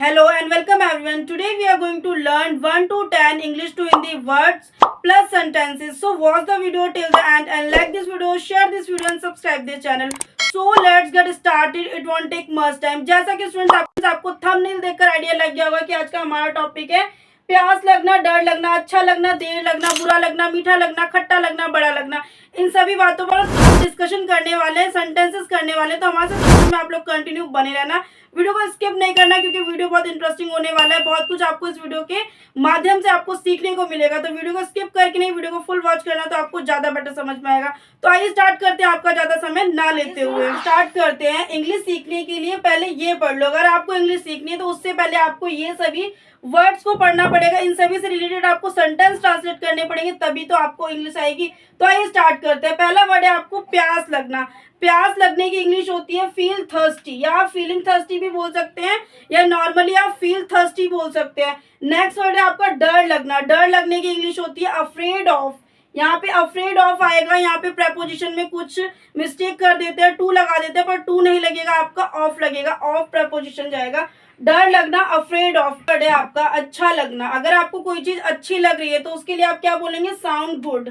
Hello and welcome everyone. Today we are going to learn 1 to 10 English to Hindi words plus sentences. So watch the video till the end and like this video, share this video and subscribe this channel. So let's get started. It won't take much time. जैसा कि students आपको thumbnail देखकर idea लग गया होगा कि आज का हमारा टॉपिक है प्यास लगना, डर लगना, अच्छा लगना, देर लगना, बुरा लगना, मीठा लगना, खट्टा लगना, बड़ा लगना। इन सभी बातों पर डिस्कशन करने वाले हैं, सेंटेंसेस करने वाले हैं। तो हमारे साथ में आप लोग कंटिन्यू बने रहना, वीडियो को स्किप नहीं करना क्योंकि वीडियो बहुत इंटरेस्टिंग होने वाला है। बहुत कुछ आपको इस वीडियो के माध्यम से आपको सीखने को मिलेगा। तो वीडियो को स्किप करके नहीं, वीडियो को फुल वॉच करना तो आपको ज्यादा बेटर समझ में आएगा। तो आइए स्टार्ट करते हैं, आपका ज्यादा समय ना लेते हुए स्टार्ट करते हैं। इंग्लिश सीखने के लिए पहले ये पढ़ लो। अगर आपको इंग्लिश सीखनी है तो उससे पहले आपको ये सभी वर्ड्स को पढ़ना पड़ेगा। इन सभी से रिलेटेड आपको सेंटेंस ट्रांसलेट करने पड़ेंगे, तभी तो आपको इंग्लिश आएगी। तो आइए स्टार्ट करते हैं। पहला वर्ड है आपको प्यास लगना। प्यास लगने की इंग्लिश होती है फील थर्स्टी, या आप फीलिंग थर्स्टी भी बोल सकते हैं या नॉर्मली आप फील थर्स्टी बोल सकते हैं। नेक्स्ट वर्ड है आपका डर लगना। डर लगने की इंग्लिश होती है अफ्रेड ऑफ। यहाँ पे अफ्रेड ऑफ आएगा, यहाँ पे प्रेपोजिशन में कुछ मिस्टेक कर देते हैं, टू लगा देते हैं, पर टू नहीं लगेगा, आपका ऑफ लगेगा, ऑफ प्रेपोजिशन जाएगा। डर लगना अफ्रेड ऑफ। वर्ड है आपका अच्छा लगना। अगर आपको कोई चीज अच्छी लग रही है तो उसके लिए आप क्या बोलेंगे, साउंड गुड।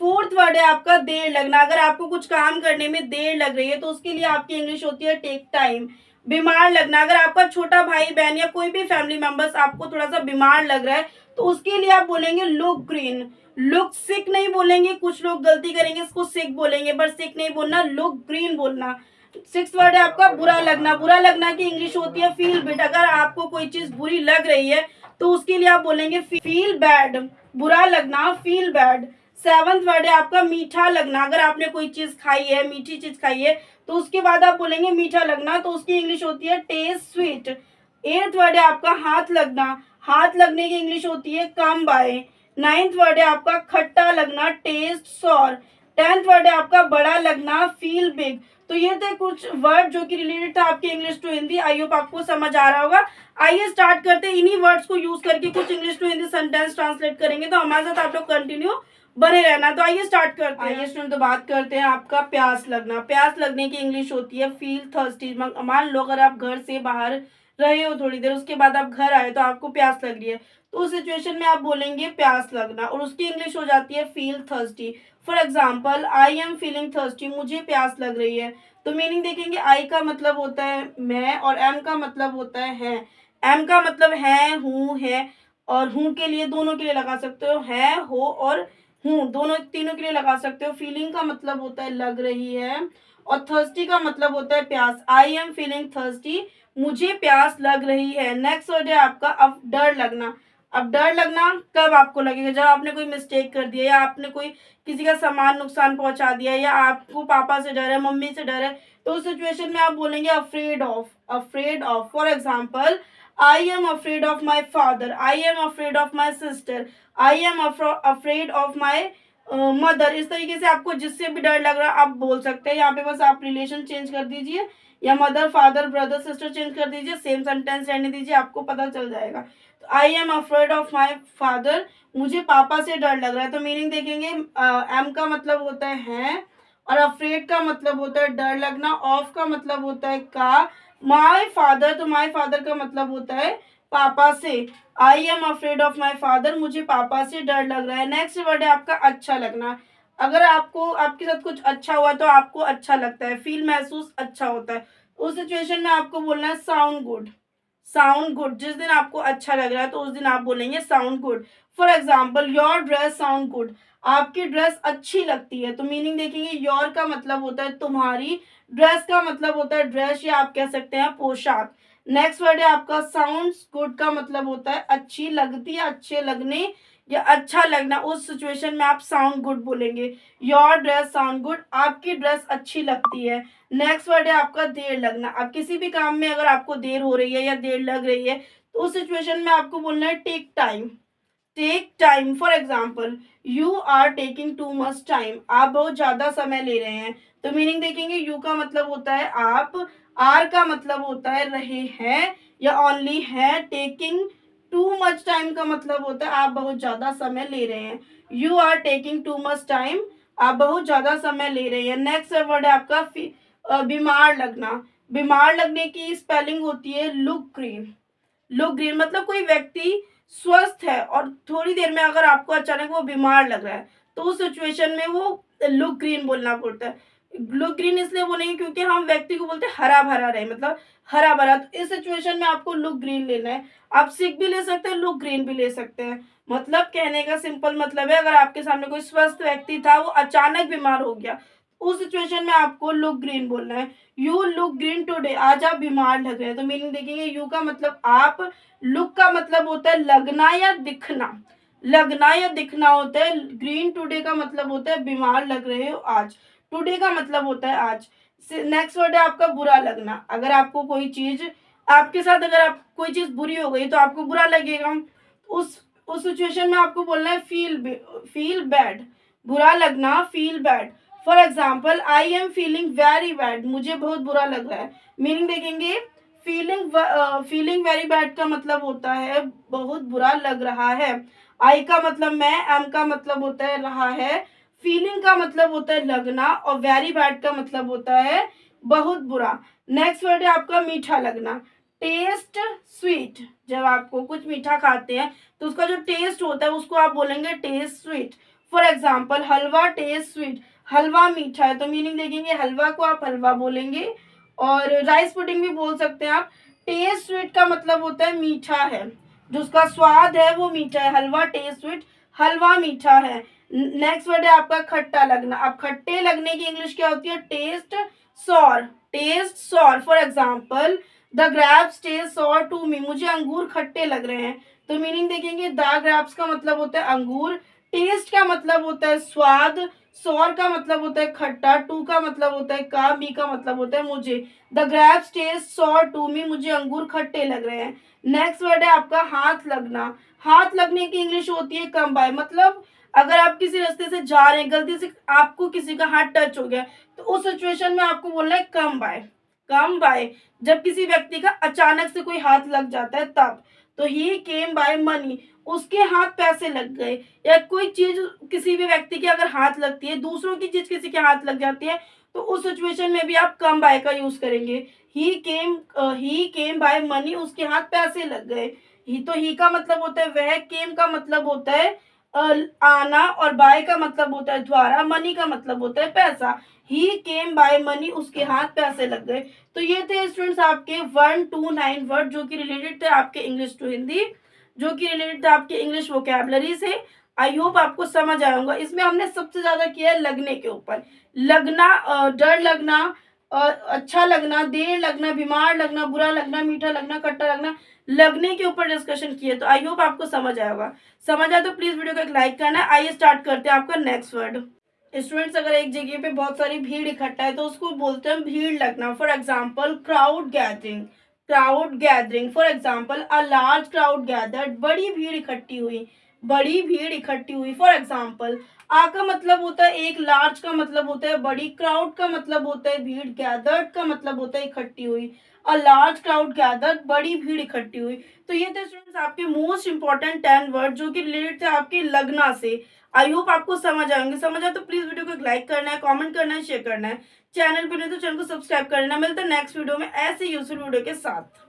फोर्थ वर्ड है आपका देर लगना। अगर आपको कुछ काम करने में देर लग रही है तो उसके लिए आपकी इंग्लिश होती है टेक टाइम। बीमार लगना। अगर आपका छोटा भाई बहन या कोई भी फैमिली मेंबर्स आपको थोड़ा सा बीमार लग रहा है तो उसके लिए आप बोलेंगे लुक ग्रीन। लुक सिक नहीं बोलेंगे, कुछ लोग गलती करेंगे इसको सिक बोलेंगे, पर सिक नहीं बोलना, लुक ग्रीन बोलना। सिक्स वर्ड है आपका बुरा लगना। बुरा लगना की इंग्लिश होती है फील बैड। अगर आपको कोई चीज बुरी लग रही है तो उसके लिए आप बोलेंगे फील बैड। बुरा लगना फील बैड। सेवंथ वर्ड है आपका मीठा लगना। अगर आपने कोई चीज खाई है, मीठी चीज खाई है, तो उसके बाद आप बोलेंगे मीठा लगना, तो उसकी इंग्लिश होती है टेस्ट स्वीट। एट्थ वर्ड है आपका हाथ लगना। हाथ लगने की इंग्लिश होती है कम बाय। नाइन्थ वर्ड है आपका खट्टा लगना, टेस्ट सॉर। टेंथ वर्ड है आपका बड़ा लगना, फील बिग। तो ये थे कुछ वर्ड जो कि रिलेटेड था आपके English to Hindi. I hope आपको समझ आ रहा होगा। आइए स्टार्ट करते हैं। इन्हीं वर्ड्स को यूज करके कुछ English to Hindi sentence translate करेंगे, तो हमारे साथ आप लोग कंटिन्यू बने रहना। तो आइए स्टार्ट करते हैं। आइए स्टूडेंट, तो बात करते हैं आपका प्यास लगना। प्यास लगने की इंग्लिश होती है फील थर्स्टी। मान लो अगर आप घर से बाहर रहे हो थोड़ी देर, उसके बाद आप घर आए तो आपको प्यास लग रही है, तो उस सिचुएशन में आप बोलेंगे प्यास लगना, और उसकी इंग्लिश हो जाती है feel thirsty. For example, I am feeling thirsty, मुझे प्यास लग रही है। तो मीनिंग देखेंगे, आई का मतलब होता है मैं और एम का मतलब होता है। एम का मतलब है, हूँ, है, और हूँ के लिए दोनों के लिए लगा सकते हो, है, हो और हूँ, दोनों तीनों के लिए लगा सकते हो। फीलिंग का मतलब होता है लग रही है, और थर्स्टी का मतलब होता है प्यास। आई एम फीलिंग थर्स्टी, मुझे प्यास लग रही है। नेक्स्ट वर्ड है आपका अब डर लगना। अब डर लगना कब आपको लगेगा, जब आपने कोई मिस्टेक कर दिया, या आपने कोई किसी का सामान नुकसान पहुंचा दिया, या आपको पापा से डर है, मम्मी से डर है, तो उस सिचुएशन में आप बोलेंगे afraid of. Afraid of. For example, I am afraid of my father, I am afraid of my sister, I am afraid of my mother. इस तरीके से आपको जिससे भी डर लग रहा है आप बोल सकते हैं। यहाँ पे बस आप रिलेशन चेंज कर दीजिए, या mother, father, brother, sister change कर दीजिए, सेम सेंटेंस रहने दीजिए, आपको पता चल जाएगा। तो I am afraid of my father, मुझे पापा से डर लग रहा है। तो मीनिंग देखेंगे, एम का मतलब होता है, और अफ्रेड का मतलब होता है डर लगना, ऑफ का मतलब होता है का, माई फादर, तो माई फादर का मतलब होता है पापा से। I am afraid of my father, मुझे पापा से डर लग रहा है। नेक्स्ट वर्ड है आपका अच्छा लगना। अगर आपको आपके साथ कुछ अच्छा हुआ तो आपको अच्छा लगता है, फील महसूस अच्छा होता है। उस सिचुएशन में आपको बोलना है साउंड गुड। Sound good. जिस दिन आपको अच्छा लग रहा है तो उस दिन आप बोलेंगे sound good. For example, your dress sound good, आपकी ड्रेस अच्छी लगती है। तो मीनिंग देखेंगे, योर का मतलब होता है तुम्हारी, ड्रेस का मतलब होता है ड्रेस, या आप कह सकते हैं पोशाक। नेक्स्ट वर्ड है आपका साउंड्स गुड, का मतलब होता है अच्छी लगती है, अच्छे लगने या अच्छा लगना। उस सिचुएशन में आप साउंड गुड बोलेंगे। योर ड्रेस साउंड गुड, आपकी ड्रेस अच्छी लगती है। नेक्स्ट वर्ड है आपका देर लगना। अब किसी भी काम में अगर आपको देर हो रही है या देर लग रही है तो उस सिचुएशन में आपको बोलना है take time. Take time. For example, you are taking too much time, आप बहुत ज्यादा समय ले रहे हैं। तो मीनिंग देखेंगे, यू का मतलब होता है आप, आर का मतलब होता है रहे हैं या ओनली है, टेकिंग टू मच टाइम का मतलब होता है आप बहुत ज्यादा समय ले रहे हैं। You are taking too much time, आप बहुत ज्यादा समय ले रहे हैं। नेक्स्ट वर्ड है आपका बीमार लगना। बीमार लगने की स्पेलिंग होती है लुक ग्रीन। लुक ग्रीन मतलब कोई व्यक्ति स्वस्थ है और थोड़ी देर में अगर आपको अचानक वो बीमार लग रहा है तो उस सिचुएशन में वो लुक ग्रीन बोलना पड़ता है। लुक ग्रीन इसलिए बोलेंगे क्योंकि हम व्यक्ति को बोलते हैं हरा भरा रहे, मतलब हरा भरा। तो इस सिचुएशन में आपको लुक ग्रीन लेना है। आप सिक भी ले सकते हैं, लुक ग्रीन भी ले सकते हैं। मतलब कहने का सिंपल मतलब है, अगर आपके सामने कोई स्वस्थ व्यक्ति था, वो अचानक बीमार हो गया, उस सिचुएशन में आपको लुक ग्रीन बोलना है। यू लुक ग्रीन टुडे, आज आप बीमार लग रहे हैं। तो मीनिंग देखेंगे, यू का मतलब आप, लुक का मतलब होता है लगना या दिखना, लगना या दिखना होता है। ग्रीन टुडे का मतलब होता है बीमार लग रहे हो आज। टुडे का मतलब होता है आज। नेक्स्ट वर्ड है आपका बुरा लगना। अगर आपको कोई चीज, आपके साथ अगर आप कोई चीज बुरी हो गई तो आपको बुरा लगेगा। उस सिचुएशन में आपको बोलना है फील बैड, बुरा लगना, feel bad. For example, I am feeling very bad, मुझे बहुत बुरा लग रहा है। मीनिंग देखेंगे, फीलिंग वेरी बैड का मतलब होता है बहुत बुरा लग रहा है। आई का मतलब मैं, एम का मतलब होता है रहा है, फीलिंग का मतलब होता है लगना, और वेरी बैड का मतलब होता है बहुत बुरा। नेक्स्ट वर्ड है आपका मीठा लगना। टेस्ट स्वीट, जब आपको कुछ मीठा खाते हैं तो उसका जो टेस्ट होता है उसको आप बोलेंगे taste sweet. For example, halwa taste sweet, halwa मीठा है। तो मीनिंग देखेंगे, हलवा को आप हलवा बोलेंगे, और राइस पुडिंग भी बोल सकते हैं आप। टेस्ट स्वीट का मतलब होता है मीठा है, जो उसका स्वाद है वो मीठा है। हलवा टेस्ट स्वीट, हलवा मीठा है। नेक्स्ट वर्ड है आपका खट्टा लगना। अब खट्टे लगने की इंग्लिश क्या होती है? Taste sour, taste sour. For example, the grapes taste sour to me, मुझे अंगूर खट्टे लग रहे हैं। तो मीनिंग देखेंगे, द ग्रेप्स का मतलब होता है अंगूर, टेस्ट का मतलब होता है स्वाद, सॉर का मतलब होता है खट्टा, टू का मतलब होता है का, मी का मतलब होता है मुझे। The grapes taste sour to me, मुझे अंगूर खट्टे लग रहे हैं। नेक्स्ट वर्ड है आपका हाथ लगना। हाथ लगने की इंग्लिश होती है कम बाय, मतलब अगर आप किसी रास्ते से जा रहे हैं, गलती से आपको किसी का हाथ टच हो गया, तो उस सिचुएशन में आपको बोलना है कम बाय। कम बाय जब किसी व्यक्ति का अचानक से कोई हाथ लग जाता है तब। तो ही केम बाय मनी, उसके हाथ पैसे लग गए। या कोई चीज किसी भी व्यक्ति के अगर हाथ लगती है, दूसरों की चीज किसी के हाथ लग जाती है, तो उस सिचुएशन में भी आप कम बाय का यूज करेंगे। ही केम बाय मनी, उसके हाथ पैसे लग गए। ही, तो ही का मतलब होता है वह, केम का मतलब होता है आना, और बाय का मतलब होता है द्वारा, मनी का मतलब होता है पैसा। ही केम बाय मनी, उसके हाथ पैसे लग गए। तो ये थे स्टूडेंट्स आपके 1 to 9 वर्ड, जो कि रिलेटेड थे आपके इंग्लिश टू हिंदी, जो कि रिलेटेड थे आपके इंग्लिश वोकैबलरी से। आई होप आपको समझ आएगा। इसमें हमने सबसे ज्यादा किया है लगने के ऊपर। लगना, डर लगना, अच्छा लगना, देर लगना, बीमार लगना, बुरा लगना, मीठा लगना, खट्टा लगना, लगने के ऊपर डिस्कशन किए। तो आई होप आपको समझ आएगा। समझ आए तो प्लीज वीडियो को एक लाइक करना है। आइए स्टार्ट करते हैं आपका नेक्स्ट वर्ड। स्टूडेंट्स, अगर एक जगह पे बहुत सारी भीड़ इकट्ठा है तो उसको बोलते हैं भीड़ लगना। For example, crowd gathering, crowd gathering. For example, a large crowd gathered, बड़ी भीड़ इकट्ठी हुई, बड़ी भीड़ इकट्ठी हुई। फॉर एग्जाम्पल, आ का मतलब होता है एक, लार्ज का मतलब होता है बड़ी, क्राउड का मतलब होता है भीड़, गैदर्ड का मतलब होता है इकट्ठी हुई। अ लार्ज क्राउड गैदर्ड, बड़ी भीड़ इकट्ठी हुई। तो ये थे स्टूडेंट्स आपके मोस्ट इंपॉर्टेंट 10 वर्ड, जो कि रिलेटेड थे आपके लगना से। आई होप आपको समझ आएंगे। समझ आए तो प्लीज वीडियो को लाइक करना है, कमेंट करना है, शेयर करना है। चैनल पर नहीं तो चैनल को सब्सक्राइब करना। मिलता है नेक्स्ट वीडियो में ऐसे यूजफुल वीडियो के साथ।